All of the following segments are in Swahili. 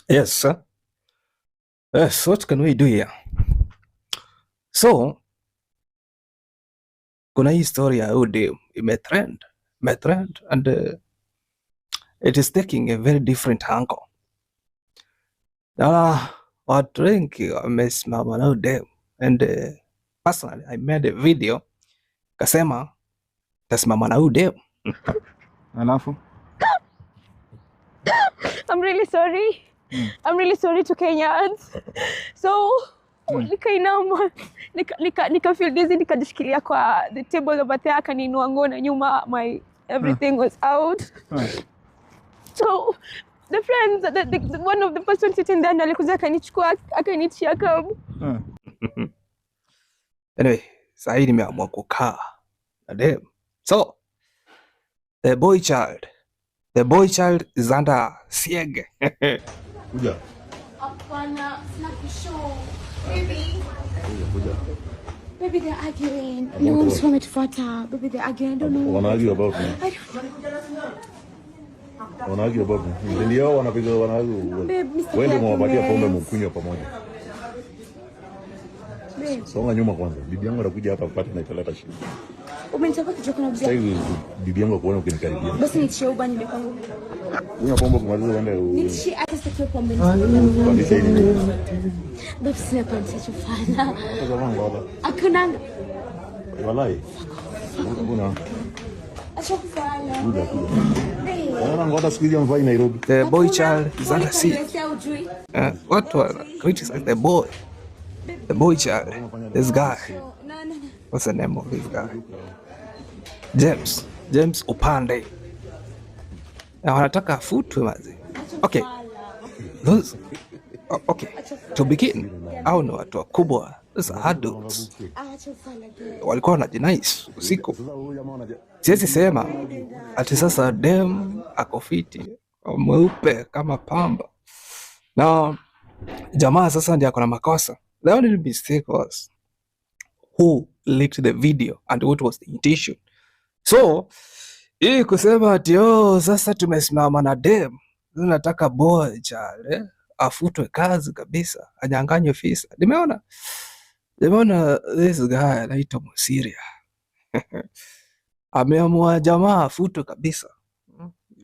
Yes, sir. Yes, what can we do here? So, kuna hii story ya Ude imetrend and it is taking a very different angle. Na watu wengi wamesimama na Ude and personally I made a video kasema tasimama na Ude. Alafu I'm really sorry. I'm really sorry to Kenyans. So nikainama nika feel dizzy, nikajishikilia kwa the table over there, akaniinua nguo na nyuma my everything was out. So the friends, one of the person sitting there alikuja akanichukua akanitia cab. Anyway, sasa nimeamua kukaa na dem. So the boy child is under siege. Kuja. Hapana, sina kushow. Baby. Kuja. Baby, they're arguing. No one's coming to Fata. Baby, they're arguing. I don't know. Wanna argue about me? Wanna argue about me? Ndio wanapiga wanaargue. Wewe ndio mwapatia pombe mkunywa pamoja. Songa nyuma kwanza. Bibi yangu anakuja hapa kupata na italeta shida. Umenitaka kujua kuna bibi. Sasa bibi yangu kuona ukinikaribia. Basi nichie ubani nimepangu. Unywa pombe kumaliza uende. Nichie hata sitaki pombe. Pandisha hili. Basi sina pandisha chofana. Sasa wangu hapa. Hakuna. Walai. Mbona? Acha kufanya. Kuja. Wana ngoda siku hiyo mvai Nairobi. The boy child is under siege. What was criticize the boy? The boy child. This guy. What's the name of this guy? James Opande. Na wanataka afutwe mazi. Okay. Those okay. To begin, au ni watu wakubwa. Those are adults. Walikuwa wanajinais usiku. Siwezi sema ati sasa dem akofiti mweupe kama pamba. Na jamaa sasa ndiye akona makosa. The only mistake was who leaked the video and what was the intention. So hii kusema ati sasa tumesimama na dem, tunataka boy chale afutwe kazi kabisa, anyang'anywe visa. Nimeona this guy anaitwa Musiria. Ameamua jamaa afutwe kabisa.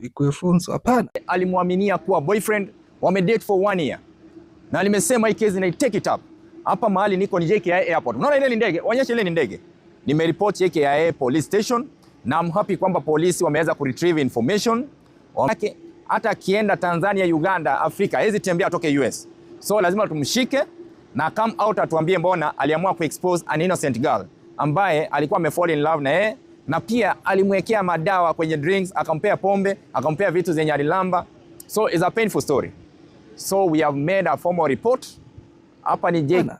Ikuwe funzo hapana. Alimwaminia kuwa boyfriend, wamedate for 1 year. Na alimesema hii kesi na take it up. Hapa mahali niko ni JKIA airport. Unaona ile ni ndege? Onyesha ile ni ndege. Nimereport JKIA police station na I'm happy kwamba polisi wameweza kuretrieve information. Hata akienda Tanzania, Uganda, Afrika, hawezi tembea atoke US. So lazima tumshike na come out atuambie mbona aliamua kuexpose an innocent girl ambaye alikuwa amefall in love na yeye, na pia alimwekea madawa kwenye drinks, akampea pombe, akampea vitu zenye alilamba. So it's a painful story. So we have made a formal report. Hapa ni Jake.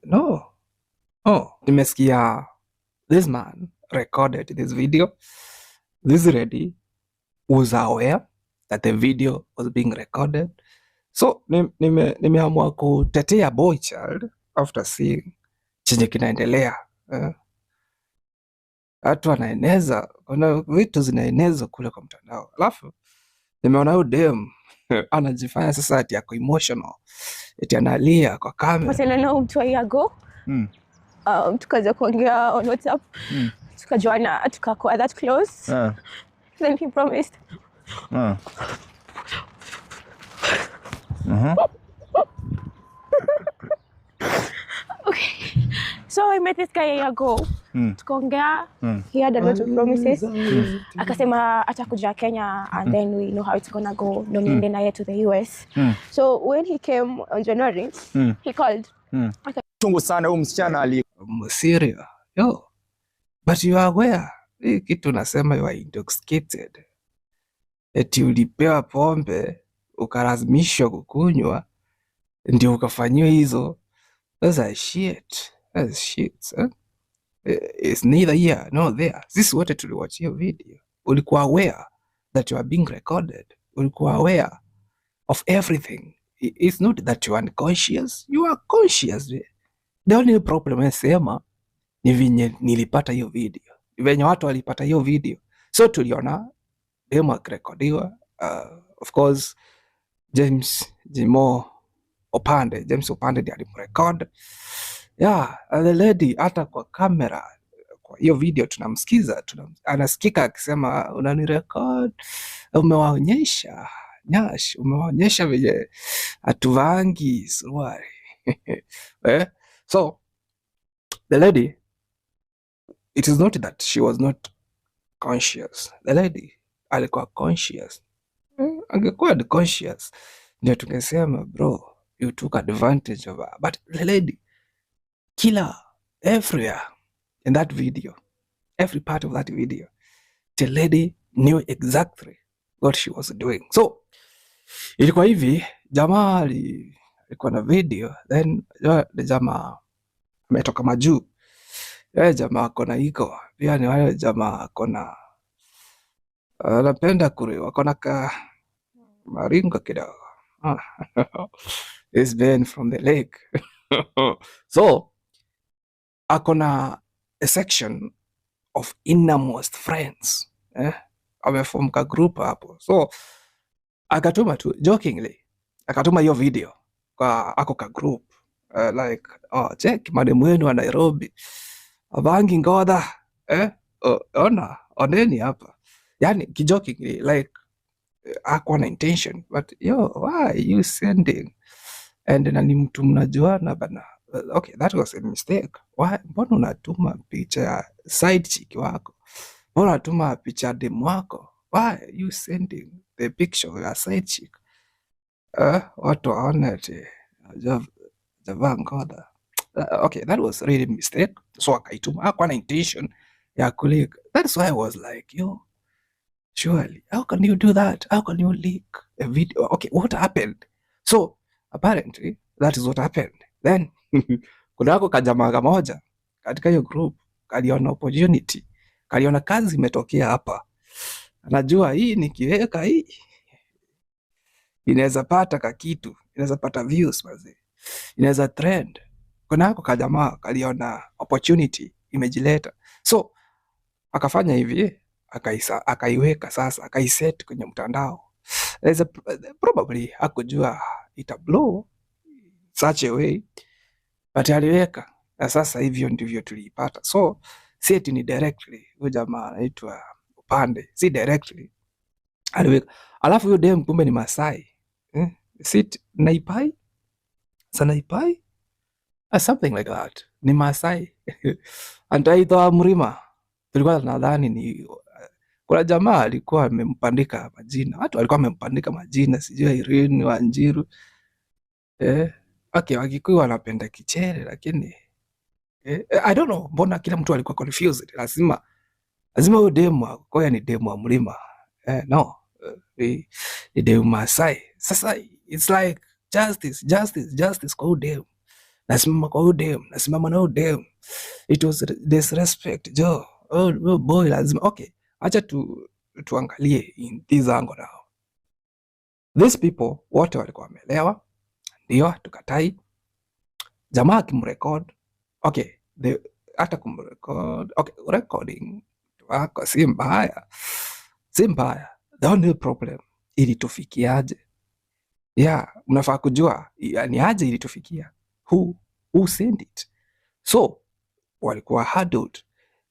No. Nimesikia this man recorded this video. This lady was aware that the video was being recorded. So nimeamua kutetea boy child after seeing chenye kinaendelea. Watu wanaeneza, kuna vitu zinaenezwa kule kwa mtandao. Alafu nimeona huyu dem anajifanya sasa ati yako emotional, eti analia kwa kamera. Patana na mtu ayago. Tukaanza kuongea on WhatsApp. Tukajuana, tukakuwa that close. Then he promised. Okay. So I met this guy a year ago. Tukaongea. He had a lot of promises. Akasema atakuja Kenya and then we know how it's gonna go. Ndo niende naye to the US. So when he came on January, he called. Chungu sana huyu msichana ali Musiria. But you are aware. Hii kitu nasema you are intoxicated. Eti ulipewa pombe, ukalazimishwa kukunywa, ndio ukafanyiwa hizo. That's shit. It's neither here nor there. This what tuliwatch your video. Ulikuwa aware that you are being recorded. Ulikuwa aware of everything. It's not that you are unconscious. You are conscious. The only problem nasema ni venye nilipata hiyo video. Venye watu walipata hiyo video. So tuliona demo akirekodiwa. Of course James Opande ndiye alimrecord. Yeah, the lady hata kwa kamera, kwa hiyo video tunamsikiza, anasikika akisema unanirecord, umewaonyesha Nyash, umewaonyesha vile hatuvangi suruali. So the lady, it is not that she was not conscious. The lady alikuwa conscious. Angekuwa conscious ndio tungesema bro, you took advantage of her. But the lady, killer everywhere in that video, every part of that video, the lady knew exactly what she was doing. So ilikuwa hivi, jamaa alikuwa na video, then the jamaa ametoka majuu. Yeye jamaa akona iko pia, ni wale jamaa akona anapenda kuriwa, akona ka maringo kidogo. He's been from the lake. So akona a section of innermost friends, ameform ka group hapo. So akatuma tu jokingly, akatuma hiyo video kwa ako ka group, like check mademu wenu wa Nairobi avangi ngodha, oneni hapa, yani kijokingly, like hakuwa na intention, but why you sending? And na ni mtu mnajuana bana. Okay, that was a mistake. Why, mbona unatuma picha ya side chick wako? Mbona unatuma picha ya demu wako? Why you sending the picture of your side chick? Watu waone ati javaa ngodha. Okay, that was really a mistake. So akaituma, hakuwa na intention ya kuleak. That's why I was like, surely, how can you do that? How can you leak a video? Okay, what happened? So apparently that is what happened. Then kunako kajamaa kamoja katika hiyo group kaliona opportunity, kaliona kazi imetokea hapa, anajua hii nikiweka hii inaweza pata kakitu, inaweza pata views mazi, inaweza trend. Kunako kajamaa kaliona opportunity imejileta, so akafanya hivi, akaiweka sasa, akaiset kwenye mtandao. Probably hakujua ita blow such a way, but aliweka, na sasa hivyo ndivyo tuliipata. So si eti ni directly, huyo jamaa anaitwa Opande, si directly aliweka. Alafu huyo dem kumbe ni Masai, sit Naipai, Sanaipai, something like that, ni Masai. Antaitwa Mrima. Tulikuwa nadhani ni kuna jamaa alikuwa amempandika majina, watu walikuwa wamempandika majina, sijui Irene Wanjiru. Okay, Wakikuyu wanapenda kichere, lakini I don't know, mbona kila mtu alikuwa confused. Lazima huyo demu kwa ni demu wa Mlima, no, ni demu Masai. Sasa it's like justice kwa huyo demu, nasimama kwa huyo demu, nasimama na huyo demu. It was disrespect, Joe. Oh boy, lazima. Okay, acha tuangalie in this angle now. These people wote walikuwa wameelewa, ndio tukatai. Jamaa akimrecord, okay, hata kumrecord, okay, recording wako si mbaya. The only problem, ilitufikiaje? Mnafaa kujua ni aje ilitufikia, who sent it. So walikuwa huddled.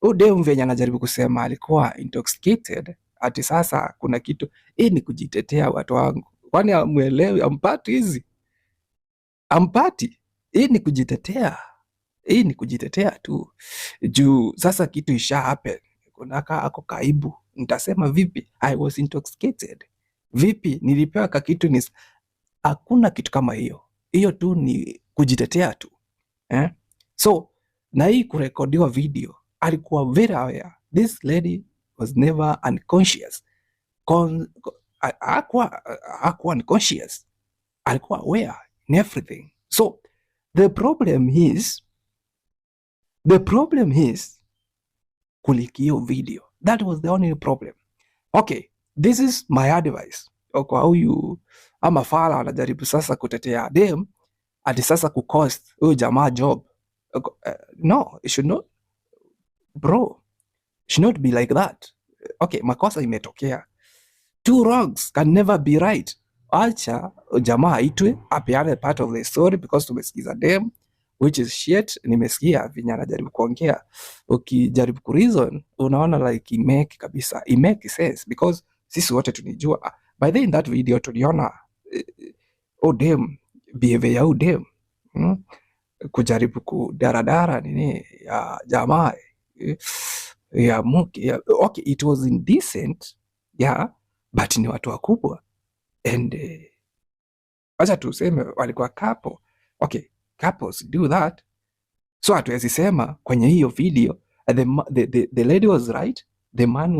Udem venye anajaribu kusema alikuwa intoxicated, ati sasa kuna kitu ni kujitetea. Watu wangu, kwani amuelewi? Ampati hizi, ampati ni kujitetea, ni kujitetea tu juu sasa kitu isha happen. Kunaka ako kaibu, nitasema vipi? I was intoxicated, vipi nilipewa kakitu? Hakuna kitu kama hiyo tu ni kujitetea tu, So na hii kurekodiwa video, alikuwa very aware. This lady was never unconscious. Hakuwa unconscious, alikuwa aware in everything. So the problem is kulikio video. That was the only problem. Okay, this is my advice kwa huyu ama fala anajaribu sasa kutetea dem ati sasa kucost huyu jamaa job. No, it should not, bro, it should not be like that. Okay, makosa imetokea. Two wrongs can never be right. acha jamaa aitwe apeane part of the story because tumesikiza dem which is shit. Nimesikia vinya anajaribu kuongea, ukijaribu ku reason unaona like imake kabisa, imake sense because sisi wote tunijua. By the in that video tuliona dem behavior ya dem kujaribu kudaradara nini ya jamaa ya muke okay, it was indecent yeah, but ni watu wakubwa and acha tuseme walikuwa couple. Okay, couples do that, so hatuwezi sema kwenye hiyo video the lady was right, the man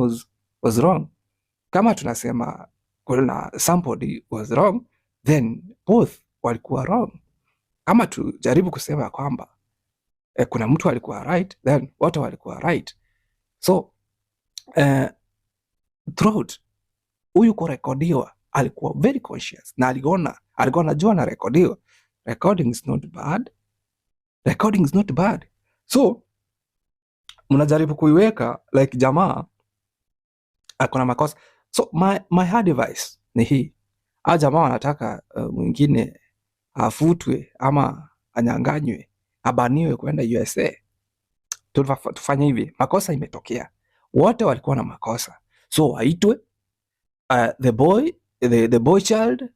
was wrong. Kama tunasema kuna somebody was wrong, then both walikuwa wrong. Kama tujaribu kusema kwamba kuna mtu alikuwa right, then wote walikuwa right. So throughout huyu kurekodiwa alikuwa very conscious na alikuwa anajua na rekodiwa. Recording is not bad, recording is not bad. So mnajaribu kuiweka like jamaa akona makosa. So my advice ni hii, jamaa wanataka mwingine afutwe ama anyanganywe abaniwe kwenda USA, tufanye hivi. Makosa imetokea, wote walikuwa na makosa, so waitwe the boy child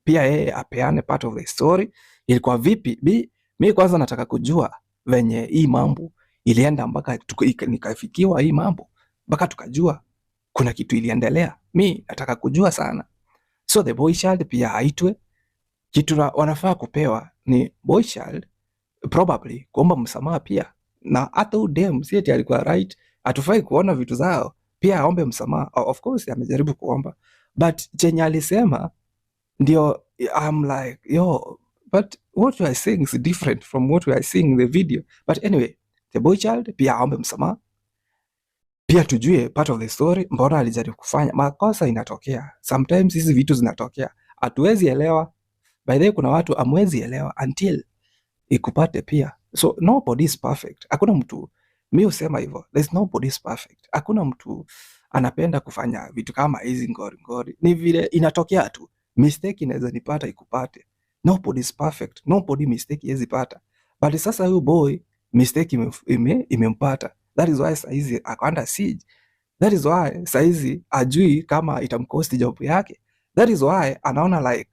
pia yeye apeane part of the story. Ilikuwa vipi? Mi kwanza nataka kujua venye hii mambo ilienda mpaka nikafikiwa hii mambo mpaka tukajua kuna kitu iliendelea. Mi nataka kujua sana. So the boy child pia aitwe. Kitu wanafaa kupewa ni boy child probably kuomba msamaha pia, na hata udem si eti alikuwa right, atufai kuona vitu zao, pia aombe msamaha. Of course amejaribu kuomba, but chenye alisema ndio I'm like yo, but what you are saying is different from what we are seeing in the video. But anyway, the boy child pia aombe msamaha, pia tujue part of the story, mbona alijaribu kufanya. Makosa inatokea sometimes, hizi vitu zinatokea, hatuwezi elewa. By the way, kuna watu amwezi elewa until ikupate pia. So nobody is perfect. Hakuna mtu, mimi husema hivyo, there's nobody is perfect. Hakuna mtu anapenda kufanya vitu kama hizi ngori. Ni vile inatokea tu. Mistake inaweza nipata ikupate. Nobody is perfect. Nobody mistake iwezi pata. But sasa huyu boy mistake imempata. That is why saizi ako under siege. That is why saizi ajui kama itamcost job yake. That is why anaona like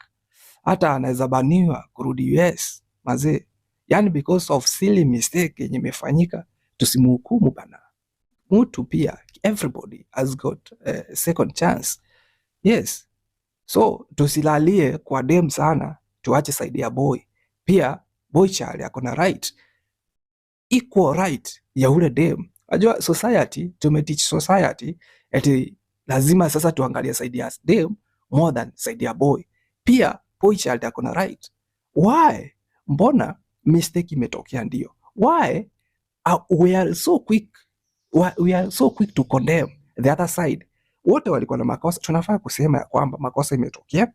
hata anaweza baniwa kurudi US mazee. Yani because of silly mistake yenye imefanyika, tusimhukumu bana. Mtu pia, everybody has got a second chance. Yes. So tusilalie kwa dem sana, tuache side ya boy. Pia boy child akona right, equal right ya ule dem. Unajua society, tumeteach society eti lazima sasa tuangalie side ya dem more than side ya boy. Pia boy child akona right. Why? Mbona mistake imetokea ndio? Why we are so quick to condemn the other side? Wote walikuwa na makosa. Tunafaa kusema ya kwamba makosa imetokea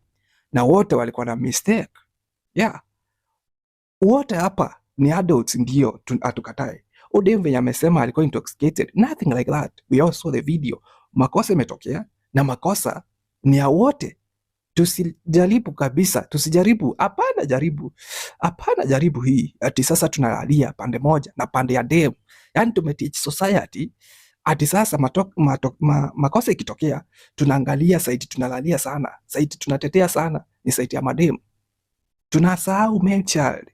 na wote walikuwa na mistake. Yeah. Wote hapa ni adults ndio, atukatae. Odem venye amesema alikuwa intoxicated. Nothing like that. We all saw the video. Makosa imetokea na makosa ni ya wote. Tusijaribu kabisa, tusijaribu. Hapana jaribu hii ati sasa tunalalia pande moja na pande ya dem. Yani tumeteach society ati sasa makosa ikitokea tunaangalia side, tunalalia sana side, tunatetea sana ni side ya madem, tunasahau male child.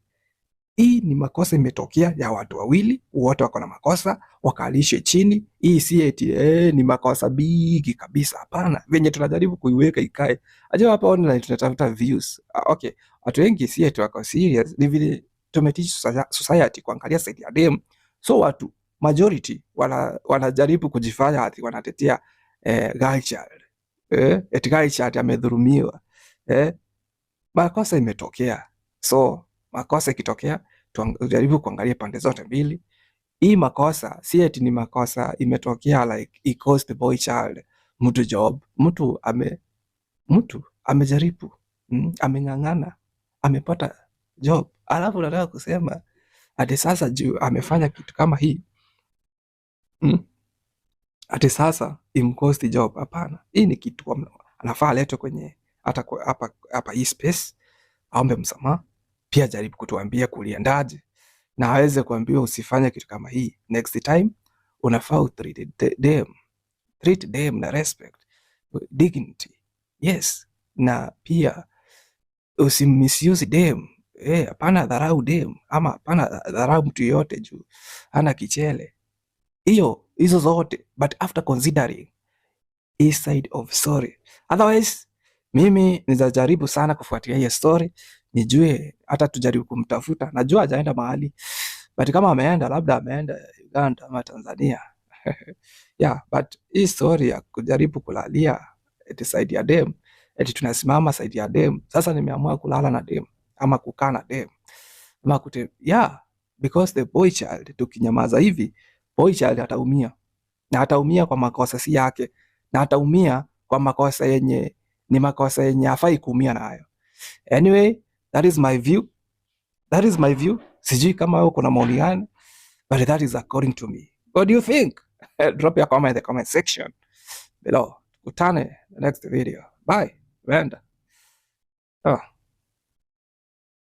Hii ni makosa imetokea ya watu wawili, wote wako na makosa, wakalishwe chini. Hii si eti ni makosa bigi kabisa, hapana. Venye tunajaribu kuiweka ikae. Aje hapa online tunatafuta views. Okay, watu wengi si eti wako serious, ni vile tumeteach society kuangalia side ya dem. So watu majority wanajaribu kujifanya ati wanatetea girl child. Eti girl child amedhulumiwa. Makosa imetokea. So makosa ikitokea tujaribu kuangalia pande zote mbili. Hii makosa si eti ni makosa imetokea like it cost the boy child mtu job. Mtu amejaribu, ameng'ang'ana, amepata job. Alafu nataka kusema ati sasa juu amefanya kitu kama hii ati sasa imcost job. Hapana, hii ni kitu anafaa aletwe kwenye hata hapa hii space, aombe msamaha, pia jaribu kutuambia kuliendaje, na aweze kuambia usifanye kitu kama hii next time. Unafaa treat them na respect, dignity, yes, na pia usimisuse them. Hapana dharau dem, ama hapana dharau mtu yote juu ana kichele. Hizo zote, but after considering each side of story. Otherwise, mimi nizajaribu sana kufuatilia hiyo story, nijue, hata tujaribu kumtafuta. Najua hajaenda mahali, but kama ameenda, labda ameenda Uganda ama Tanzania. Yeah, but hii story ya kujaribu kulalia eti side ya dem, eti tunasimama side ya dem. Sasa nimeamua kulala na dem ama kukaa na dem ama yeah, because the boy child, tukinyamaza hivi, boy child ataumia, na ataumia kwa makosa si yake, na ataumia kwa makosa yenye ni makosa yenye hafai kuumia nayo. Anyway, that is my view. Sijui kama wewe kuna maoni gani, but that is according to me. What do you think? Drop your comment in the comment section below. Tukutane the next video. Bye. Wenda.